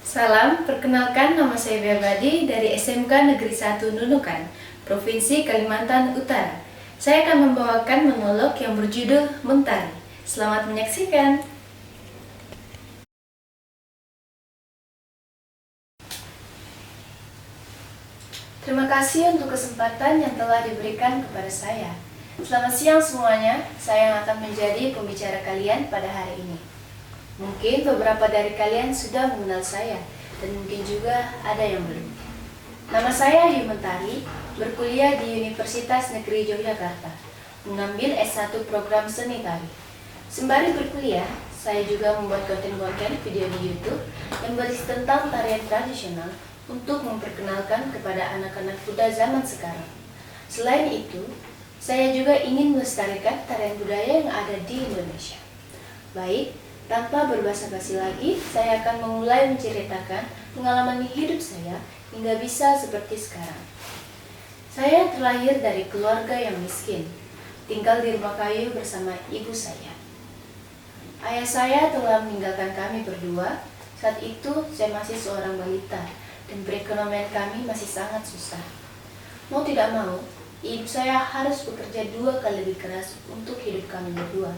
Salam, perkenalkan nama saya Bebadi dari SMK Negeri 1 Nunukan, Provinsi Kalimantan Utara. Saya akan membawakan monolog yang berjudul Mentari. Selamat menyaksikan. Terima kasih untuk kesempatan yang telah diberikan kepada saya. Selamat siang semuanya, saya yang akan menjadi pembicara kalian pada hari ini. Mungkin beberapa dari kalian sudah mengenal saya, dan mungkin juga ada yang belum. Nama saya Yu Mentari, berkuliah di Universitas Negeri Yogyakarta, mengambil S1 program seni tari. Sembari berkuliah, saya juga membuat konten-konten video di YouTube yang berisi tentang tarian tradisional untuk memperkenalkan kepada anak-anak muda zaman sekarang. Selain itu, saya juga ingin melestarikan tarian budaya yang ada di Indonesia. Baik, tanpa berbasa-basi lagi, saya akan memulai menceritakan pengalaman hidup saya hingga bisa seperti sekarang. Saya terlahir dari keluarga yang miskin, tinggal di rumah kayu bersama ibu saya. Ayah saya telah meninggalkan kami berdua. Saat itu saya masih seorang balita dan perekonomian kami masih sangat susah. Mau tidak mau, ibu saya harus bekerja 2 kali lebih keras untuk hidup kami berdua.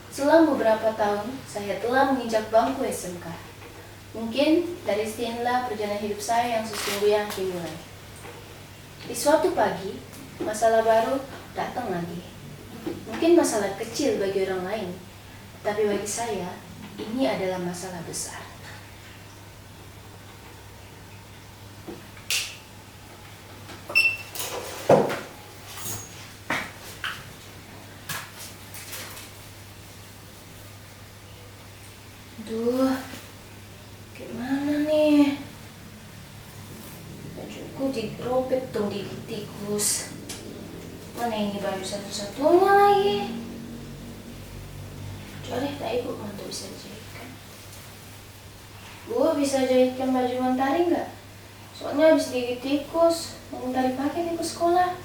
Selang beberapa tahun, saya telah menginjak bangku SMK. Mungkin dari sinilah perjalanan hidup saya yang sesungguhnya dimulai. Di suatu pagi, masalah baru datang lagi. Mungkin masalah kecil bagi orang lain, tapi bagi saya, ini adalah masalah besar. Aduh, gimana nih? Bajuku dirobek dong di tikus. Mana ini baju satu-satunya lagi? Coba tak ibu mantu bisa jahitkan. Bu, bisa jahitkan baju Mentari nggak? Soalnya habis digigit tikus, mau Mentari pakai nih ke sekolah.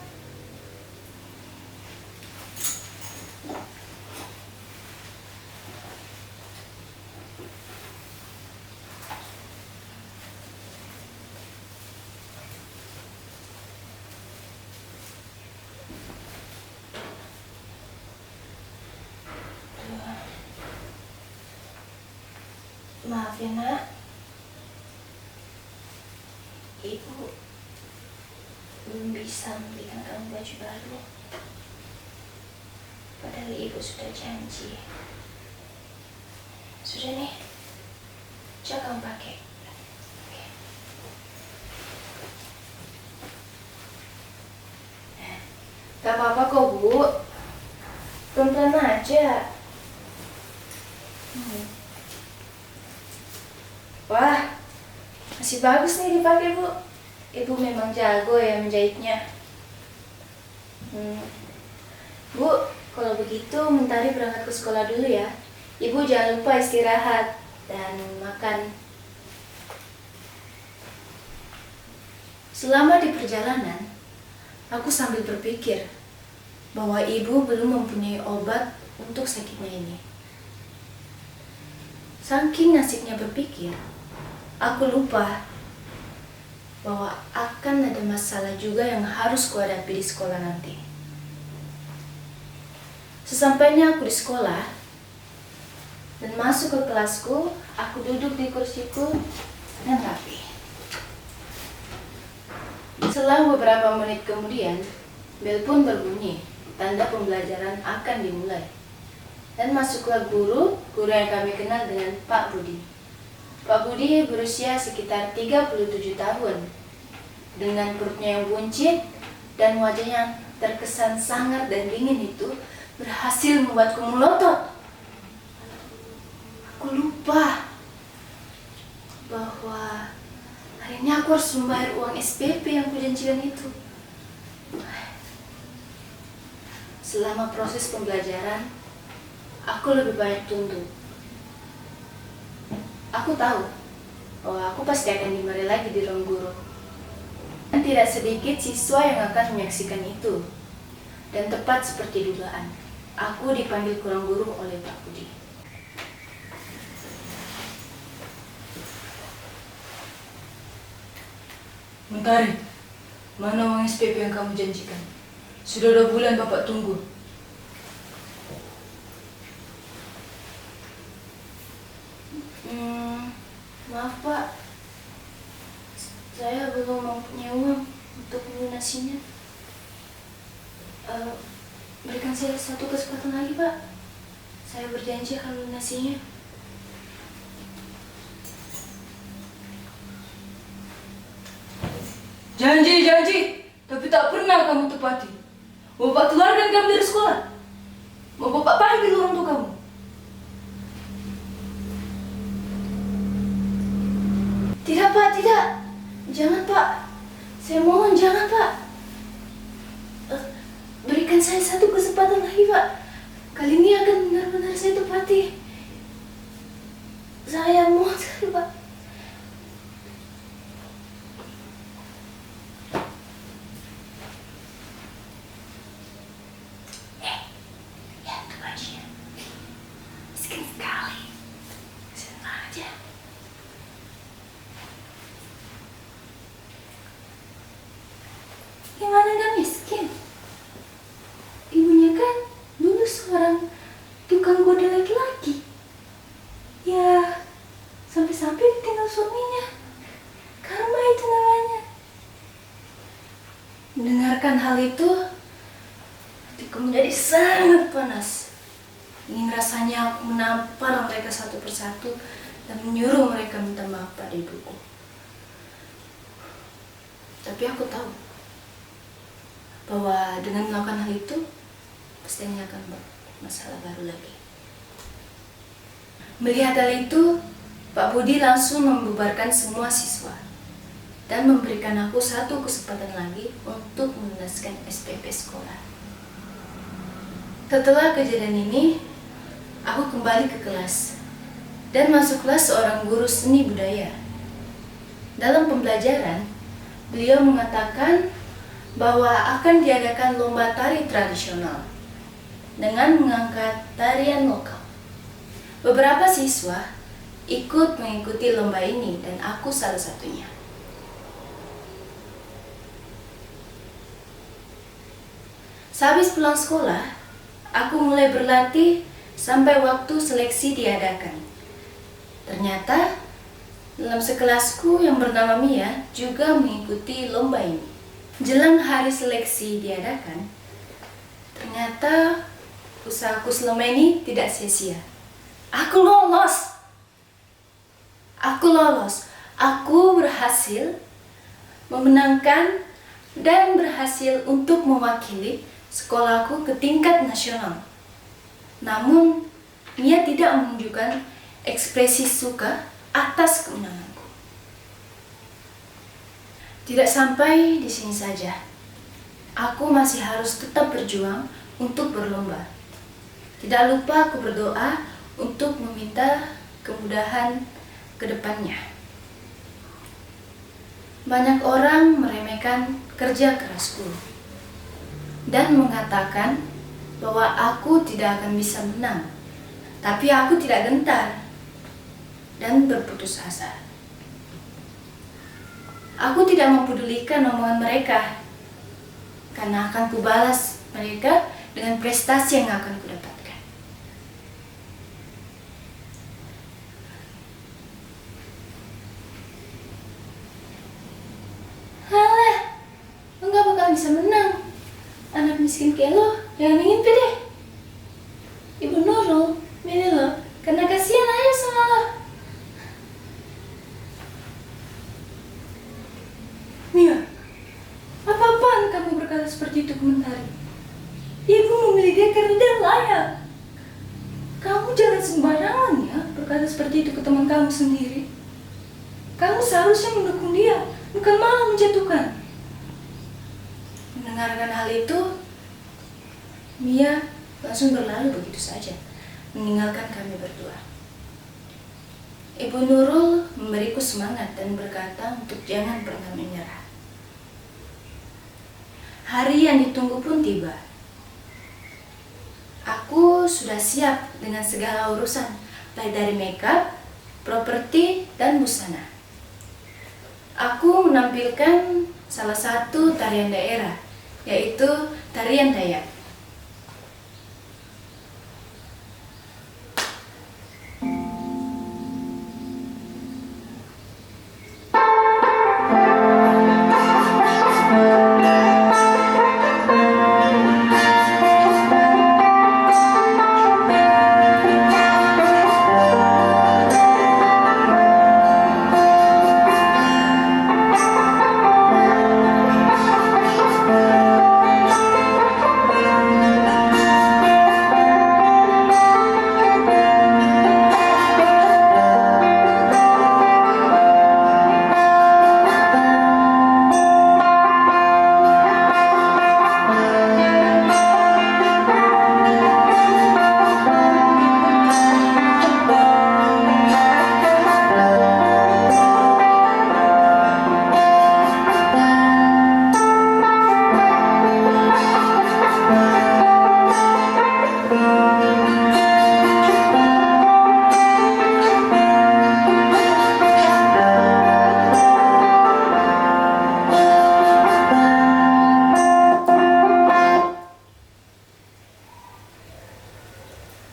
Maaf ya nak, ibu belum bisa memberikan kamu baju baru. Padahal ibu sudah janji. Sudah nih, coba kamu pakai. Oke. Gak apa-apa kok bu, pelan-pelan aja. Wah, masih bagus nih dipakai bu. Ibu memang jago ya menjahitnya. Bu, kalau begitu Mentari berangkat ke sekolah dulu ya. Ibu jangan lupa istirahat dan makan. Selama di perjalanan, aku sambil berpikir bahwa ibu belum mempunyai obat untuk sakitnya ini. Saking asiknya berpikir, aku lupa bahwa akan ada masalah juga yang harus kuhadapi di sekolah nanti. Sesampainya aku di sekolah dan masuk ke kelasku, aku duduk di kursiku dan rapi. Selang beberapa menit kemudian, bel pun berbunyi, tanda pembelajaran akan dimulai. Dan masuklah guru yang kami kenal dengan Pak Budi. Pak Budi berusia sekitar 37 tahun. Dengan perutnya yang buncit dan wajahnya terkesan sangat dan dingin itu berhasil membuatku melotot. Aku lupa bahwa hari ini aku harus membayar uang SPP yang kujanjikan itu. Selama proses pembelajaran, aku lebih banyak tunduk. Aku tahu bahwa aku pasti akan dimarahi lagi di ruang guru. Dan tidak sedikit siswa yang akan menyaksikan itu. Dan tepat seperti dugaan, aku dipanggil ke ruang guru oleh Pak Budi. Mentari, mana uang SPP yang kamu janjikan? Sudah 2 bulan Bapak tunggu. Maaf Pak, saya belum mempunyai uang untuk melunasinya. Berikan saya satu kesempatan lagi Pak, saya berjanji akan melunasinya. Janji, tapi tak pernah kamu tepati. Bapak keluarkan kamu dari sekolah. Mau Bapak panggil orang tua kamu. Tidak Pak, tidak. Jangan Pak. Saya mohon jangan Pak. Berikan saya satu kesempatan lagi Pak. Kali ini akan benar-benar saya tepati. Saya mohon sekali Pak. Ya itu aja. Miskin sekali. Senang aja. Gimana gak miskin? Ibunya kan dulu seorang tukang goda laki-laki. Ya, sampai-sampai ditinggal suaminya. Karma itu namanya. Mendengarkan hal itu, hatiku menjadi sangat panas. Ingin rasanya aku menampar mereka satu persatu dan menyuruh mereka minta maaf pada ibuku. Tapi aku tahu bahwa dengan melakukan hal itu pastinya akan masalah baru lagi. Melihat hal itu, Pak Budi langsung membubarkan semua siswa dan memberikan aku satu kesempatan lagi untuk melunaskan SPP sekolah. Setelah kejadian ini, aku kembali ke kelas dan masuklah seorang guru seni budaya. Dalam pembelajaran, beliau mengatakan bahwa akan diadakan lomba tari tradisional dengan mengangkat tarian lokal. Beberapa siswa ikut mengikuti lomba ini dan aku salah satunya. Sehabis pulang sekolah, aku mulai berlatih sampai waktu seleksi diadakan. Ternyata dalam sekelasku yang bernama Mia juga mengikuti lomba ini. Jelang hari seleksi diadakan, ternyata usahaku selama ini tidak sia-sia. Aku lolos. Aku berhasil memenangkan dan berhasil untuk mewakili sekolahku ke tingkat nasional. Namun, Mia tidak menunjukkan ekspresi suka atas kemenanganku. Tidak sampai di sini saja. Aku masih harus tetap berjuang untuk berlomba. Tidak lupa aku berdoa untuk meminta kemudahan ke depannya. Banyak orang meremehkan kerja kerasku dan mengatakan bahwa aku tidak akan bisa menang. Tapi aku tidak gentar dan berputus asa. Aku tidak mempedulikan omongan mereka, karena akan kubalas mereka dengan prestasi yang akan kudapatkan. Halah, lo gak bakal bisa menang. Anak miskin kayak lo, jangan ngimpi deh. Ibu Nurul milih lo, karena kasihan aja sama lo. Mia, apa-apaan kamu berkata seperti itu ke Mentari? Ibu memilih dia karena dia layak. Kamu jangan sembarangan ya berkata seperti itu ke teman kamu sendiri. Kamu seharusnya mendukung dia, bukan malah menjatuhkan. Mendengarkan hal itu, Mia langsung berlalu begitu saja, meninggalkan kami berdua. Ibu Nurul memberiku semangat dan berkata untuk jangan pernah menyerah. Hari yang ditunggu pun tiba. Aku sudah siap dengan segala urusan, baik dari makeup, properti, dan busana. aku menampilkan salah satu tarian daerah, yaitu tarian Dayak.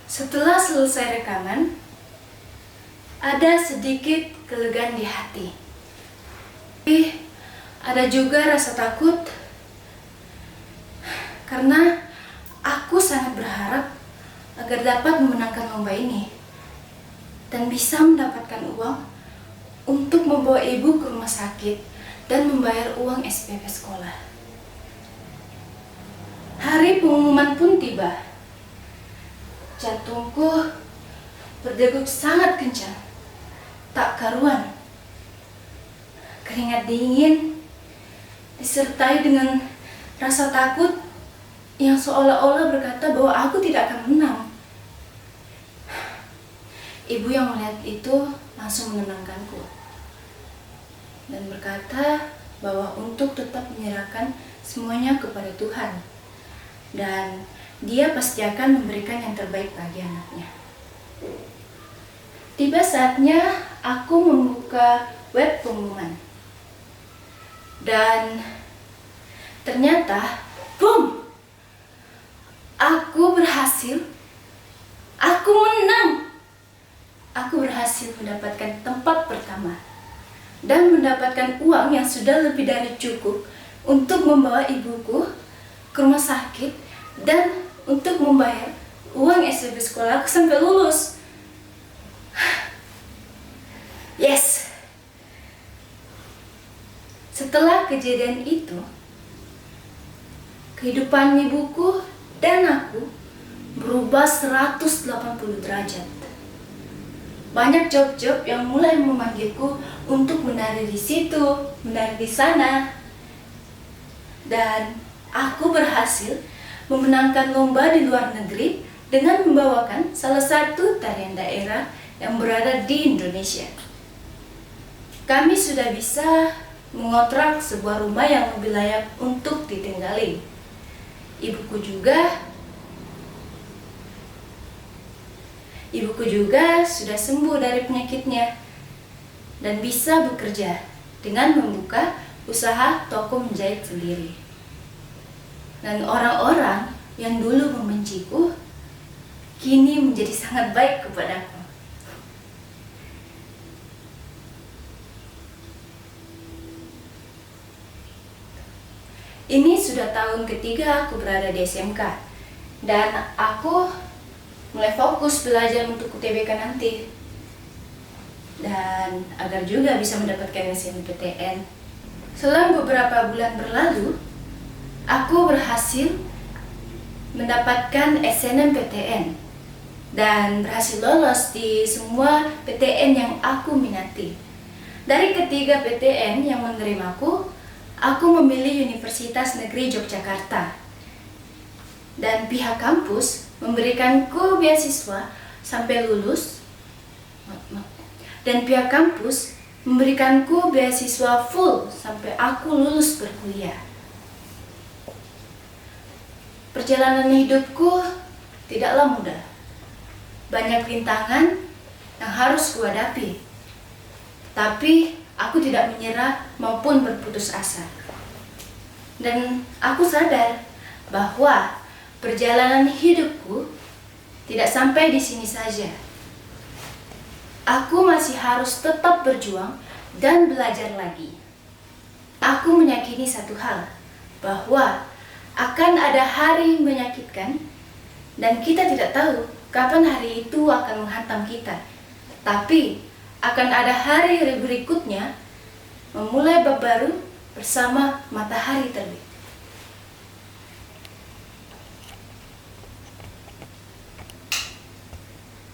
Setelah selesai rekaman, ada sedikit kelegaan di hati. Tapi ada juga rasa takut karena aku sangat berharap agar dapat memenangkan lomba ini dan bisa mendapatkan uang untuk membawa ibu ke rumah sakit dan membayar uang SPP sekolah. Hari pengumuman pun tiba. Jantungku berdegup sangat kencang, tak karuan. Keringat dingin disertai dengan rasa takut yang seolah-olah berkata bahwa aku tidak akan menang. Ibu yang melihat itu langsung menenangkanku dan berkata bahwa untuk tetap menyerahkan semuanya kepada Tuhan dan Dia pasti akan memberikan yang terbaik bagi anaknya. Tiba saatnya aku membuka web pengumuman. Dan ternyata, boom! Aku berhasil. Aku menang. Aku berhasil mendapatkan tempat pertama dan mendapatkan uang yang sudah lebih dari cukup untuk membawa ibuku ke rumah sakit dan untuk membayar uang SPP sekolah aku sampai lulus. Yes. Setelah kejadian itu, kehidupan ibuku dan aku berubah 180 derajat. Banyak job-job yang mulai memanggilku untuk menari di situ, menari di sana. Dan aku berhasil memenangkan lomba di luar negeri dengan membawakan salah satu tarian daerah yang berada di Indonesia. Kami sudah bisa mengontrak sebuah rumah yang lebih layak untuk ditinggali. Ibuku juga sudah sembuh dari penyakitnya dan bisa bekerja dengan membuka usaha toko menjahit sendiri. Dan orang-orang yang dulu membenciku kini menjadi sangat baik kepadaku. Ini sudah tahun ketiga aku berada di SMK dan aku mulai fokus belajar untuk UTBK nanti dan agar juga bisa mendapatkan SNMPTN. Selang beberapa bulan berlalu, aku berhasil mendapatkan SNMPTN dan berhasil lolos di semua PTN yang aku minati. Dari ketiga PTN yang menerimaku, aku memilih Universitas Negeri Yogyakarta. Dan pihak kampus memberikanku beasiswa sampai lulus. Dan pihak kampus memberikanku beasiswa full sampai aku lulus berkuliah. Perjalanan hidupku tidaklah mudah. Banyak rintangan yang harus kuhadapi. Tapi aku tidak menyerah maupun berputus asa. Dan aku sadar bahwa perjalanan hidupku tidak sampai di sini saja. Aku masih harus tetap berjuang dan belajar lagi. Aku meyakini satu hal, bahwa akan ada hari menyakitkan dan kita tidak tahu kapan hari itu akan menghantam kita. Tapi akan ada hari berikutnya memulai bab baru bersama matahari terbit.